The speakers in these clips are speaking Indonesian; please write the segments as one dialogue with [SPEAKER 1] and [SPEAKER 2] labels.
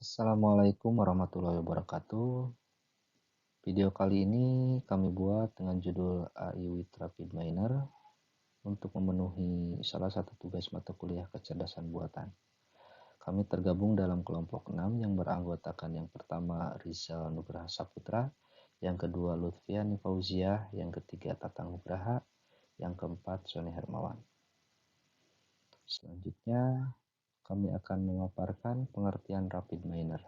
[SPEAKER 1] Assalamualaikum warahmatullahi wabarakatuh. Video kali ini kami buat dengan judul AI with RapidMiner untuk memenuhi salah satu tugas mata kuliah kecerdasan buatan. Kami tergabung dalam kelompok 6 yang beranggotakan yang pertama Rizal Nugraha Saputra, yang kedua Lutfiani Fauziah, yang ketiga Tatang Nugraha, yang keempat Sony Hermawan. Selanjutnya kami akan memaparkan pengertian RapidMiner.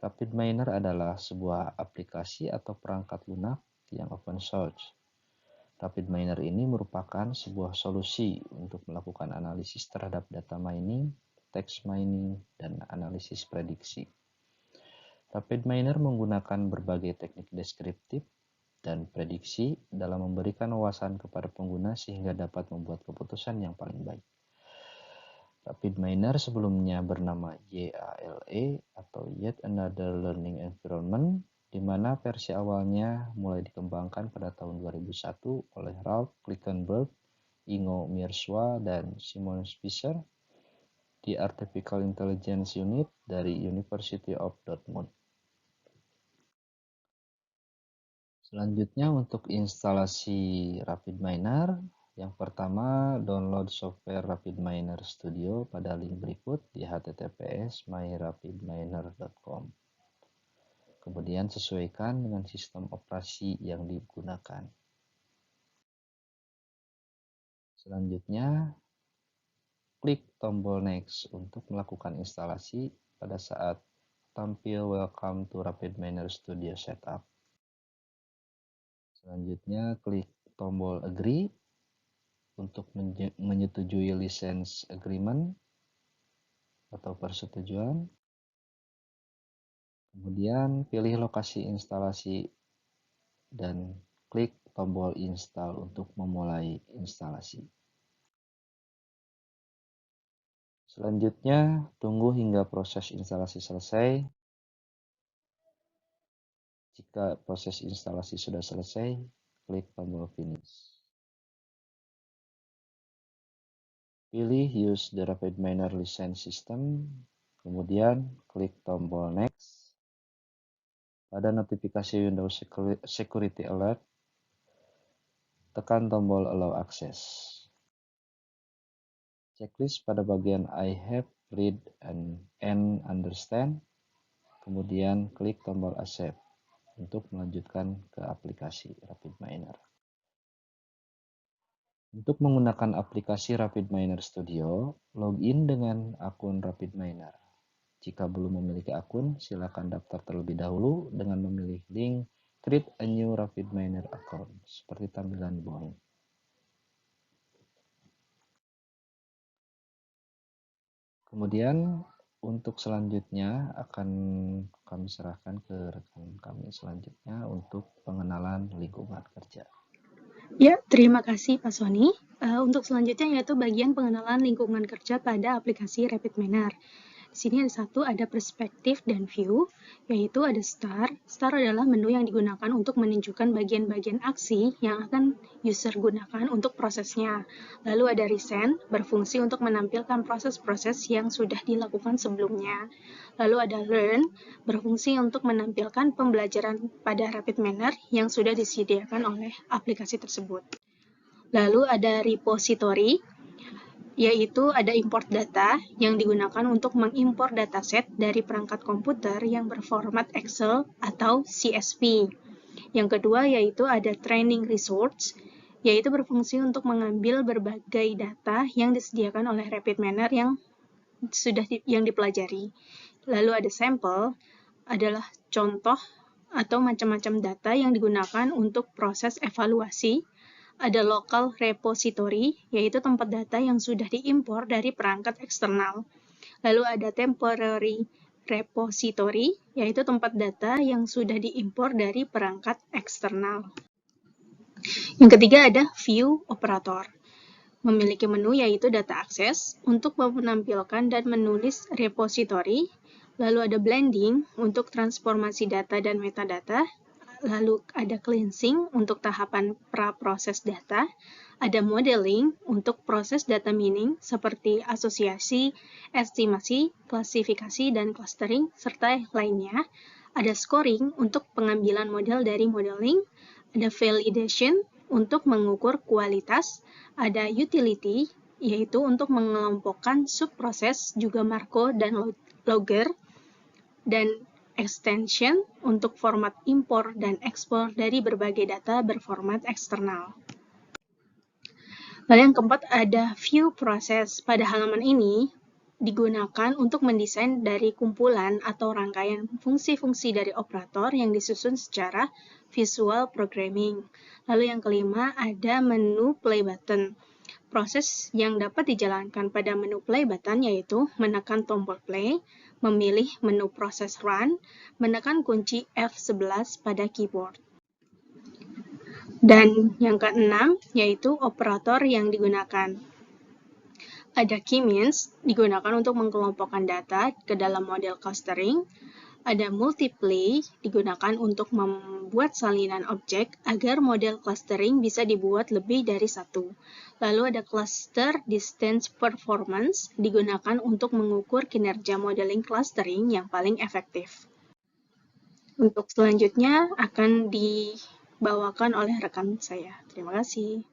[SPEAKER 1] RapidMiner adalah sebuah aplikasi atau perangkat lunak yang open source. RapidMiner ini merupakan sebuah solusi untuk melakukan analisis terhadap data mining, text mining, dan analisis prediksi. RapidMiner menggunakan berbagai teknik deskriptif dan prediksi dalam memberikan wawasan kepada pengguna sehingga dapat membuat keputusan yang paling baik. RapidMiner sebelumnya bernama YALE atau Yet Another Learning Environment, di mana versi awalnya mulai dikembangkan pada tahun 2001 oleh Ralph Klickenberg, Ingo Mierswa, dan Simon Spicer di Artificial Intelligence Unit dari University of Dortmund. Selanjutnya untuk instalasi RapidMiner, yang pertama download software RapidMiner Studio pada link berikut di https://myrapidminer.com. Kemudian sesuaikan dengan sistem operasi yang digunakan. Selanjutnya, klik tombol Next untuk melakukan instalasi pada saat tampil Welcome to RapidMiner Studio Setup. Selanjutnya, klik tombol Agree untuk menyetujui license agreement atau persetujuan. Kemudian pilih lokasi instalasi dan klik tombol install untuk memulai instalasi. Selanjutnya, tunggu hingga proses instalasi selesai. Jika proses instalasi sudah selesai, klik tombol finish. Pilih use the RapidMiner license system, kemudian klik tombol next. Pada notifikasi Windows Security Alert, tekan tombol allow access. Checklist pada bagian I have, read, and understand, kemudian klik tombol accept untuk melanjutkan ke aplikasi RapidMiner. Untuk menggunakan aplikasi RapidMiner Studio, login dengan akun RapidMiner. Jika belum memiliki akun, silakan daftar terlebih dahulu dengan memilih link Create a new RapidMiner account, seperti tampilan di bawah ini. Kemudian untuk selanjutnya akan kami serahkan ke rekan kami selanjutnya untuk pengenalan lingkungan kerja.
[SPEAKER 2] Ya, terima kasih Pak Sony. Untuk selanjutnya yaitu bagian pengenalan lingkungan kerja pada aplikasi RapidMiner. Di sini ada perspektif dan view, yaitu ada start. Start adalah menu yang digunakan untuk menunjukkan bagian-bagian aksi yang akan user gunakan untuk prosesnya. Lalu ada recent, berfungsi untuk menampilkan proses-proses yang sudah dilakukan sebelumnya. Lalu ada learn, berfungsi untuk menampilkan pembelajaran pada RapidMiner yang sudah disediakan oleh aplikasi tersebut. Lalu ada repository, yaitu ada import data yang digunakan untuk mengimpor dataset dari perangkat komputer yang berformat Excel atau CSV. Yang kedua yaitu ada training resource, yaitu berfungsi untuk mengambil berbagai data yang disediakan oleh RapidMiner yang dipelajari. Lalu ada sampel, adalah contoh atau macam-macam data yang digunakan untuk proses evaluasi. Ada local repository, yaitu tempat data yang sudah diimpor dari perangkat eksternal. Lalu ada temporary repository, yaitu tempat data yang sudah diimpor dari perangkat eksternal. Yang ketiga ada view operator. Memiliki menu yaitu data akses untuk menampilkan dan menulis repository. Lalu ada blending untuk transformasi data dan metadata. lalu ada cleansing untuk tahapan pra-proses data, ada modeling untuk proses data mining seperti asosiasi, estimasi, klasifikasi, dan clustering, serta lainnya. Ada scoring untuk pengambilan model dari modeling, ada validation untuk mengukur kualitas, ada utility, yaitu untuk mengelompokkan subproses, juga Marco dan logger, dan extension untuk format impor dan ekspor dari berbagai data berformat eksternal. Lalu yang keempat ada view process. Pada halaman ini digunakan untuk mendesain dari kumpulan atau rangkaian fungsi-fungsi dari operator yang disusun secara visual programming. Lalu yang kelima ada menu play button. Proses yang dapat dijalankan pada menu play button yaitu menekan tombol play, memilih menu proses run, menekan kunci F11 pada keyboard. Dan yang keenam yaitu operator yang digunakan. Ada key means digunakan untuk mengelompokkan data ke dalam model clustering. Ada multiply digunakan untuk membuat salinan objek agar model clustering bisa dibuat lebih dari satu. Lalu ada cluster distance performance digunakan untuk mengukur kinerja modeling clustering yang paling efektif. Untuk selanjutnya akan dibawakan oleh rekan saya. Terima kasih.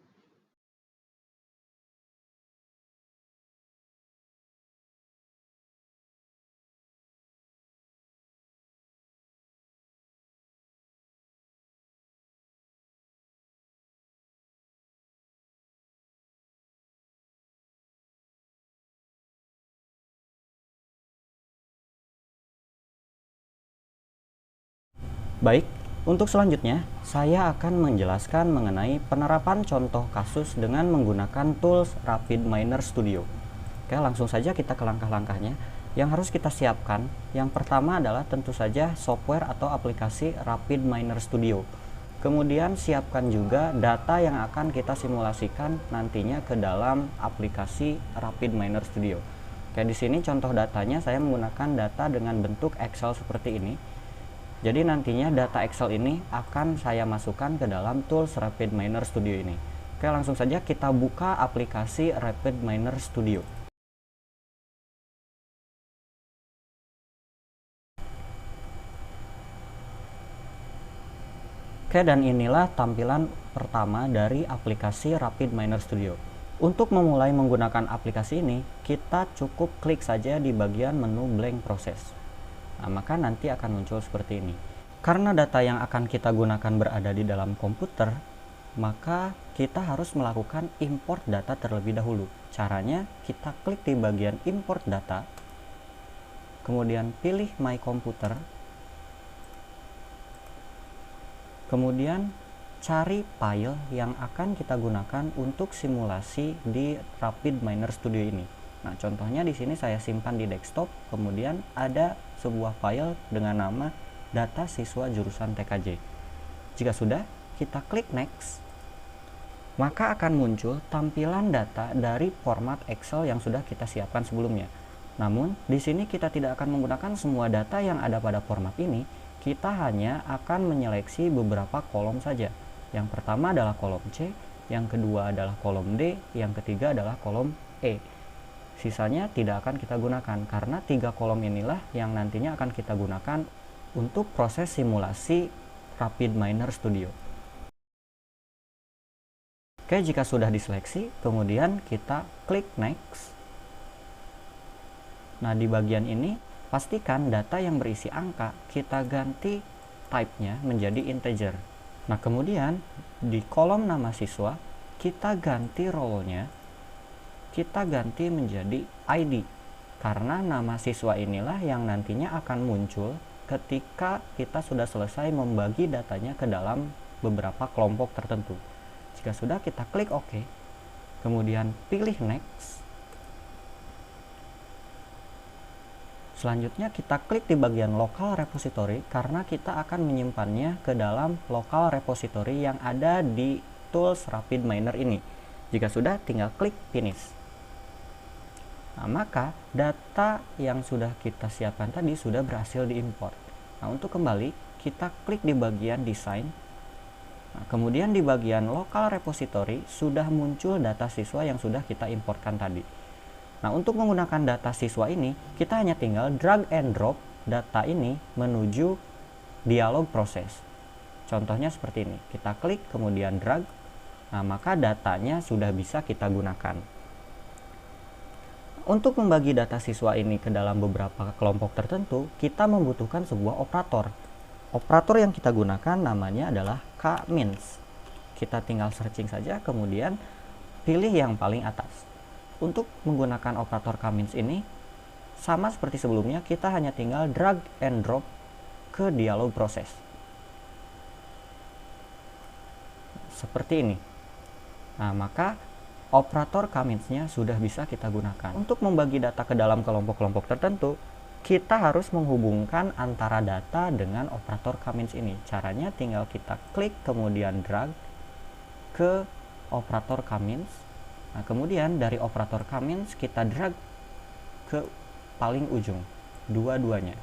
[SPEAKER 3] Baik, untuk selanjutnya saya akan menjelaskan mengenai penerapan contoh kasus dengan menggunakan tools RapidMiner Studio. Oke, langsung saja kita ke langkah-langkahnya. Yang harus kita siapkan, yang pertama adalah tentu saja software atau aplikasi RapidMiner Studio. Kemudian siapkan juga data yang akan kita simulasikan nantinya ke dalam aplikasi RapidMiner Studio. Oke, di sini contoh datanya saya menggunakan data dengan bentuk Excel seperti ini. Jadi nantinya data Excel ini akan saya masukkan ke dalam tools RapidMiner Studio ini. Oke, langsung saja kita buka aplikasi RapidMiner Studio. Oke, dan inilah tampilan pertama dari aplikasi RapidMiner Studio. Untuk memulai menggunakan aplikasi ini, kita cukup klik saja di bagian menu blank process. Nah, maka nanti akan muncul seperti ini. Karena data yang akan kita gunakan berada di dalam komputer, maka kita harus melakukan import data terlebih dahulu. Caranya, kita klik di bagian import data, kemudian pilih My Computer, kemudian cari file yang akan kita gunakan untuk simulasi di RapidMiner Studio ini. Nah, contohnya di sini saya simpan di desktop, kemudian ada sebuah file dengan nama data siswa jurusan TKJ. Jika sudah, kita klik next, maka akan muncul tampilan data dari format Excel yang sudah kita siapkan sebelumnya. Namun, di sini kita tidak akan menggunakan semua data yang ada pada format ini, kita hanya akan menyeleksi beberapa kolom saja. Yang pertama adalah kolom C, yang kedua adalah kolom D, yang ketiga adalah kolom E. Sisanya tidak akan kita gunakan karena 3 kolom inilah yang nantinya akan kita gunakan untuk proses simulasi RapidMiner Studio. Oke, jika sudah diseleksi, kemudian kita klik next. Nah, di bagian ini pastikan data yang berisi angka kita ganti type-nya menjadi integer. Nah, kemudian di kolom nama siswa kita ganti role-nya, kita ganti menjadi ID, karena nama siswa inilah yang nantinya akan muncul ketika kita sudah selesai membagi datanya ke dalam beberapa kelompok tertentu. Jika sudah, kita klik OK, kemudian pilih next. Selanjutnya kita klik di bagian local repository karena kita akan menyimpannya ke dalam local repository yang ada di tools RapidMiner ini. Jika sudah, tinggal klik finish. Nah, maka data yang sudah kita siapkan tadi sudah berhasil diimport. Nah, untuk kembali, kita klik di bagian desain. Nah, kemudian di bagian local repository sudah muncul data siswa yang sudah kita importkan tadi. Nah, untuk menggunakan data siswa ini, kita hanya tinggal drag and drop data ini menuju dialog proses. Contohnya seperti ini, kita klik kemudian drag, nah maka datanya sudah bisa kita gunakan. Untuk membagi data siswa ini ke dalam beberapa kelompok tertentu, kita membutuhkan sebuah operator. Operator yang kita gunakan namanya adalah k-means. Kita tinggal searching saja, kemudian pilih yang paling atas. Untuk menggunakan operator k-means ini, sama seperti sebelumnya, kita hanya tinggal drag and drop ke dialog proses. Seperti ini. Nah, maka operator k-means-nya sudah bisa kita gunakan. Untuk membagi data ke dalam kelompok-kelompok tertentu, kita harus menghubungkan antara data dengan operator k-means ini. Caranya tinggal kita klik kemudian drag ke operator k-means. Nah, kemudian dari operator k-means kita drag ke paling ujung, dua-duanya.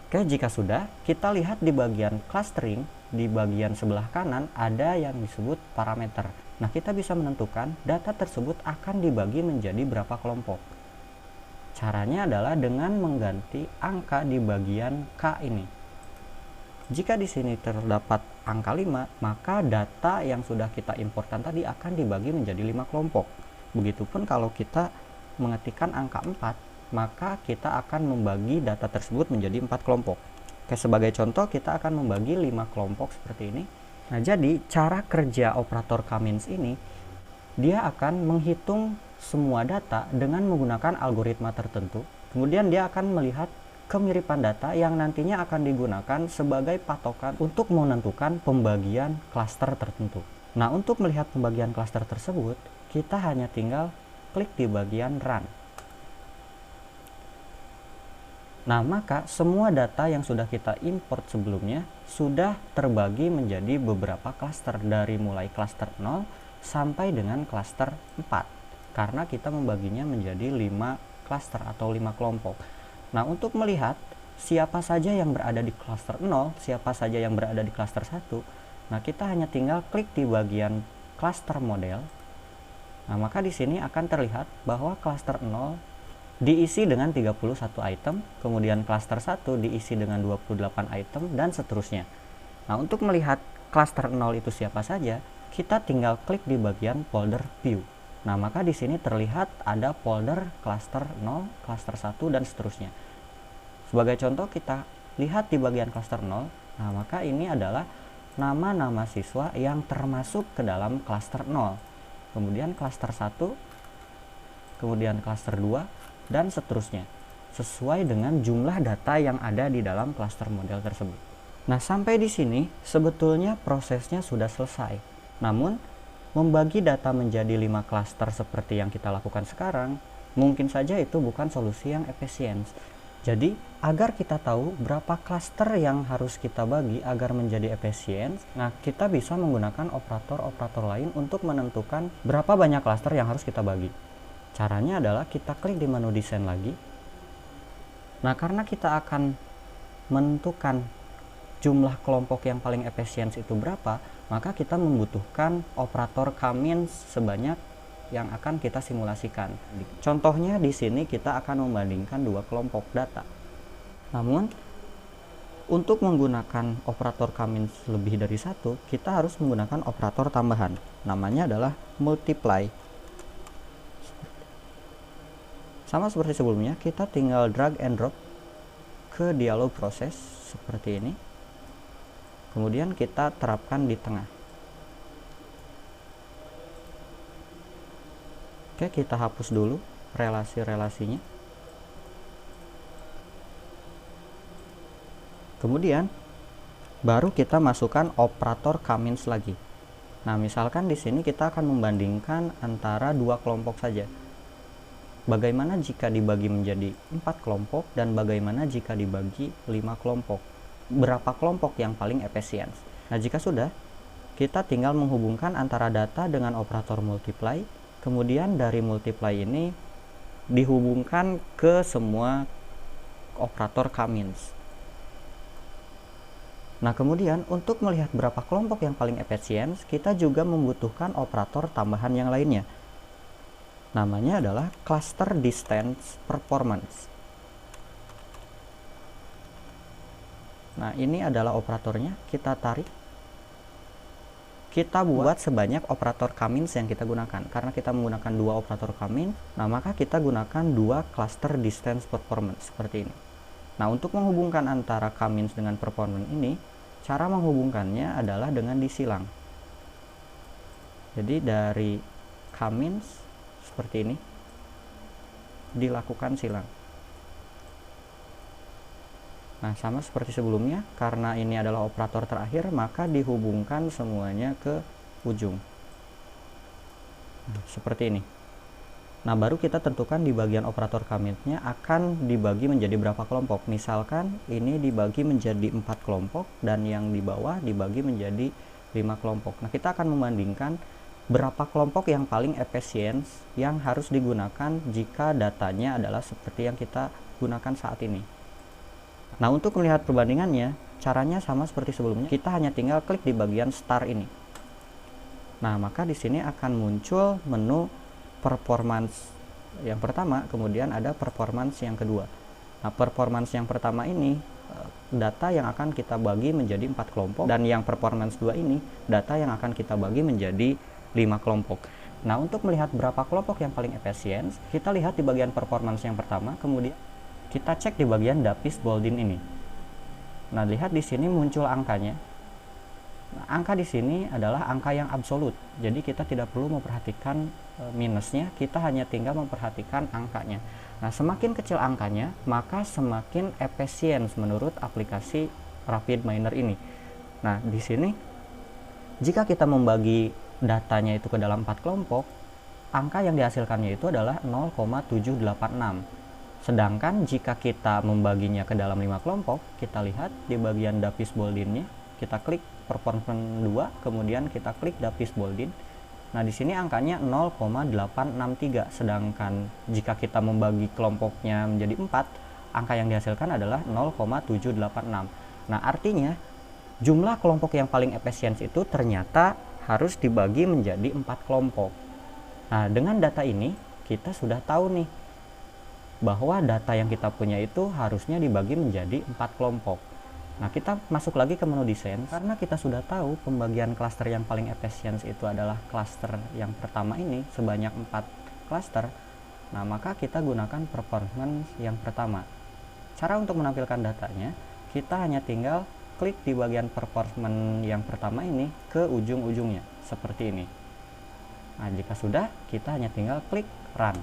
[SPEAKER 3] Oke, jika sudah, kita lihat di bagian clustering, di bagian sebelah kanan ada yang disebut parameter. Nah, kita bisa menentukan data tersebut akan dibagi menjadi berapa kelompok. Caranya adalah dengan mengganti angka di bagian K ini. Jika di sini terdapat angka 5, maka data yang sudah kita importkan tadi akan dibagi menjadi 5 kelompok. Begitupun kalau kita mengetikkan angka 4, maka kita akan membagi data tersebut menjadi 4 kelompok. Oke, sebagai contoh kita akan membagi 5 kelompok seperti ini. Nah, jadi cara kerja operator k-means ini, dia akan menghitung semua data dengan menggunakan algoritma tertentu. Kemudian dia akan melihat kemiripan data yang nantinya akan digunakan sebagai patokan untuk menentukan pembagian klaster tertentu. Nah, untuk melihat pembagian klaster tersebut, kita hanya tinggal klik di bagian run. Nah, maka semua data yang sudah kita import sebelumnya sudah terbagi menjadi beberapa klaster, dari mulai klaster 0 sampai dengan klaster 4, karena kita membaginya menjadi 5 klaster atau 5 kelompok. Nah, untuk melihat siapa saja yang berada di klaster 0, siapa saja yang berada di klaster 1, nah kita hanya tinggal klik di bagian klaster model. Nah, maka di sini akan terlihat bahwa klaster 0 diisi dengan 31 item, kemudian klaster 1 diisi dengan 28 item, dan seterusnya. Nah, untuk melihat klaster 0 itu siapa saja, kita tinggal klik di bagian folder view. Nah, maka di sini terlihat ada folder klaster 0, klaster 1, dan seterusnya. Sebagai contoh, kita lihat di bagian klaster 0, nah maka ini adalah nama-nama siswa yang termasuk ke dalam klaster 0. Kemudian klaster 1, kemudian klaster 2, dan seterusnya, sesuai dengan jumlah data yang ada di dalam klaster model tersebut. Nah, sampai di sini sebetulnya prosesnya sudah selesai. Namun, membagi data menjadi 5 klaster seperti yang kita lakukan sekarang, mungkin saja itu bukan solusi yang efisien. Jadi, agar kita tahu berapa klaster yang harus kita bagi agar menjadi efisien, nah kita bisa menggunakan operator-operator lain untuk menentukan berapa banyak klaster yang harus kita bagi. Caranya adalah kita klik di menu desain lagi. Nah, karena kita akan menentukan jumlah kelompok yang paling efisien itu berapa, maka kita membutuhkan operator k-means sebanyak yang akan kita simulasikan. Contohnya di sini kita akan membandingkan 2 kelompok data. Namun, untuk menggunakan operator k-means lebih dari 1, kita harus menggunakan operator tambahan. Namanya adalah multiply. Sama seperti sebelumnya, kita tinggal drag and drop ke dialog proses seperti ini. Kemudian kita terapkan di tengah. Oke, kita hapus dulu relasi-relasinya. Kemudian baru kita masukkan operator k-means lagi. Nah, misalkan di sini kita akan membandingkan antara 2 kelompok saja. Bagaimana jika dibagi menjadi 4 kelompok dan bagaimana jika dibagi 5 kelompok? Berapa kelompok yang paling efisien? Nah, jika sudah, kita tinggal menghubungkan antara data dengan operator multiply. Kemudian dari multiply ini dihubungkan ke semua operator Cummins. Nah, kemudian untuk melihat berapa kelompok yang paling efisien, kita juga membutuhkan operator tambahan yang lainnya. Namanya adalah Cluster Distance Performance. Nah, ini adalah operatornya. Kita tarik. Kita buat sebanyak operator Cummins yang kita gunakan. Karena kita menggunakan 2 operator Cummins, nah maka kita gunakan 2 Cluster Distance Performance seperti ini. Nah, untuk menghubungkan antara Cummins dengan performance ini, cara menghubungkannya adalah dengan disilang. Jadi dari Cummins seperti ini dilakukan silang. Nah, sama seperti sebelumnya, karena ini adalah operator terakhir, maka dihubungkan semuanya ke ujung. Nah, seperti ini. Nah, baru kita tentukan di bagian operator Cumminsnya akan dibagi menjadi berapa kelompok. Misalkan ini dibagi menjadi 4 kelompok dan yang di bawah dibagi menjadi 5 kelompok. Nah, kita akan membandingkan berapa kelompok yang paling efisien yang harus digunakan jika datanya adalah seperti yang kita gunakan saat ini. Nah, untuk melihat perbandingannya, caranya sama seperti sebelumnya. Kita hanya tinggal klik di bagian star ini. Nah, maka di sini akan muncul menu performance yang pertama, kemudian ada performance yang kedua. Nah, performance yang pertama ini data yang akan kita bagi menjadi 4 kelompok, dan yang performance 2 ini data yang akan kita bagi menjadi 5 kelompok. Nah, untuk melihat berapa kelompok yang paling efisien, kita lihat di bagian performance yang pertama, kemudian kita cek di bagian Davis Baldwin ini. Nah, lihat di sini muncul angkanya. Nah, angka di sini adalah angka yang absolut. Jadi kita tidak perlu memperhatikan minusnya, kita hanya tinggal memperhatikan angkanya. Nah, semakin kecil angkanya, maka semakin efisien menurut aplikasi RapidMiner ini. Nah, di sini jika kita membagi datanya itu ke dalam 4 kelompok, angka yang dihasilkannya itu adalah 0,786. Sedangkan jika kita membaginya ke dalam 5 kelompok, kita lihat di bagian Davis Baldwin-nya, kita klik performance 2, kemudian kita klik Davis Baldwin. Nah, di sini angkanya 0,863, sedangkan jika kita membagi kelompoknya menjadi 4, angka yang dihasilkan adalah 0,786. Nah, artinya jumlah kelompok yang paling efisien itu ternyata harus dibagi menjadi 4 kelompok. Nah, dengan data ini kita sudah tahu nih bahwa data yang kita punya itu harusnya dibagi menjadi 4 kelompok. Nah, kita masuk lagi ke menu desain. Karena kita sudah tahu pembagian klaster yang paling efisien itu adalah klaster yang pertama ini sebanyak 4 klaster. Nah, maka kita gunakan performance yang pertama. Cara untuk menampilkan datanya, kita hanya tinggal klik di bagian performance yang pertama ini ke ujung-ujungnya seperti ini. Nah, jika sudah, kita hanya tinggal klik run.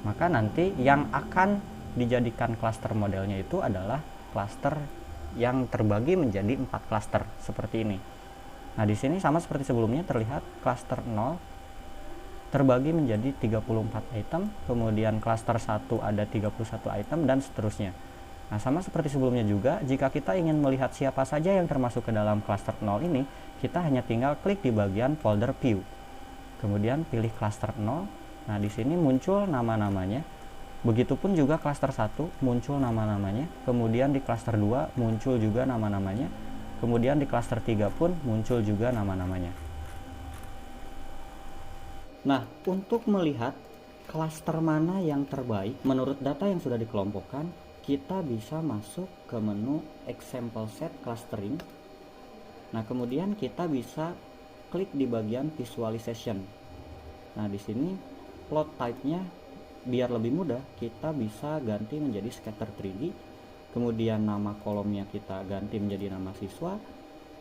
[SPEAKER 3] Maka nanti yang akan dijadikan klaster modelnya itu adalah klaster yang terbagi menjadi 4 klaster seperti ini. Nah, di sini sama seperti sebelumnya, terlihat klaster 0 terbagi menjadi 34 item, kemudian klaster 1 ada 31 item, dan seterusnya. Nah, sama seperti sebelumnya juga, jika kita ingin melihat siapa saja yang termasuk ke dalam klaster 0 ini, kita hanya tinggal klik di bagian folder view. Kemudian pilih klaster 0. Nah, di sini muncul nama-namanya. Begitupun juga klaster 1 muncul nama-namanya, kemudian di klaster 2 muncul juga nama-namanya, kemudian di klaster 3 pun muncul juga nama-namanya. Nah, untuk melihat klaster mana yang terbaik menurut data yang sudah dikelompokkan, kita bisa masuk ke menu Example Set Clustering. Nah, kemudian kita bisa klik di bagian Visualization. Nah, di sini plot type-nya biar lebih mudah, kita bisa ganti menjadi scatter 3D, kemudian nama kolomnya kita ganti menjadi nama siswa,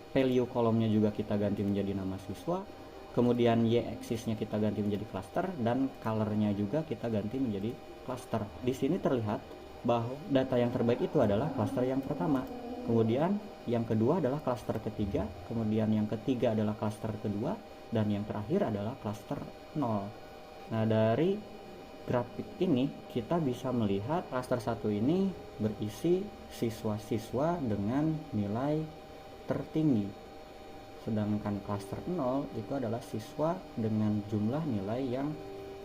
[SPEAKER 3] value kolomnya juga kita ganti menjadi nama siswa, kemudian y-axisnya kita ganti menjadi cluster, dan colornya juga kita ganti menjadi cluster. Di sini terlihat bahwa data yang terbaik itu adalah cluster yang pertama, kemudian yang kedua adalah cluster ketiga, kemudian yang ketiga adalah cluster kedua, dan yang terakhir adalah cluster 0. Nah, dari grafik ini kita bisa melihat klaster 1 ini berisi siswa-siswa dengan nilai tertinggi, sedangkan klaster 0 itu adalah siswa dengan jumlah nilai yang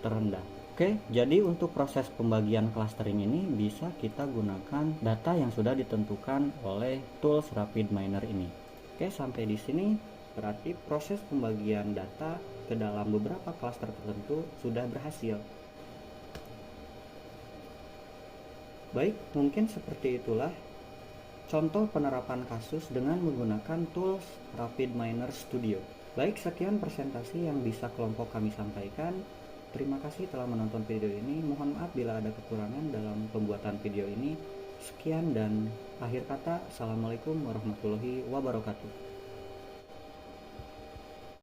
[SPEAKER 3] terendah. Oke, jadi untuk proses pembagian clustering ini bisa kita gunakan data yang sudah ditentukan oleh tools RapidMiner ini. Oke, sampai di sini berarti proses pembagian data ke dalam beberapa cluster tertentu sudah berhasil. Baik, mungkin seperti itulah contoh penerapan kasus dengan menggunakan tools RapidMiner Studio. Baik, sekian presentasi yang bisa kelompok kami sampaikan. Terima kasih telah menonton video ini. Mohon maaf bila ada kekurangan dalam pembuatan video ini. Sekian dan akhir kata, Assalamualaikum warahmatullahi wabarakatuh.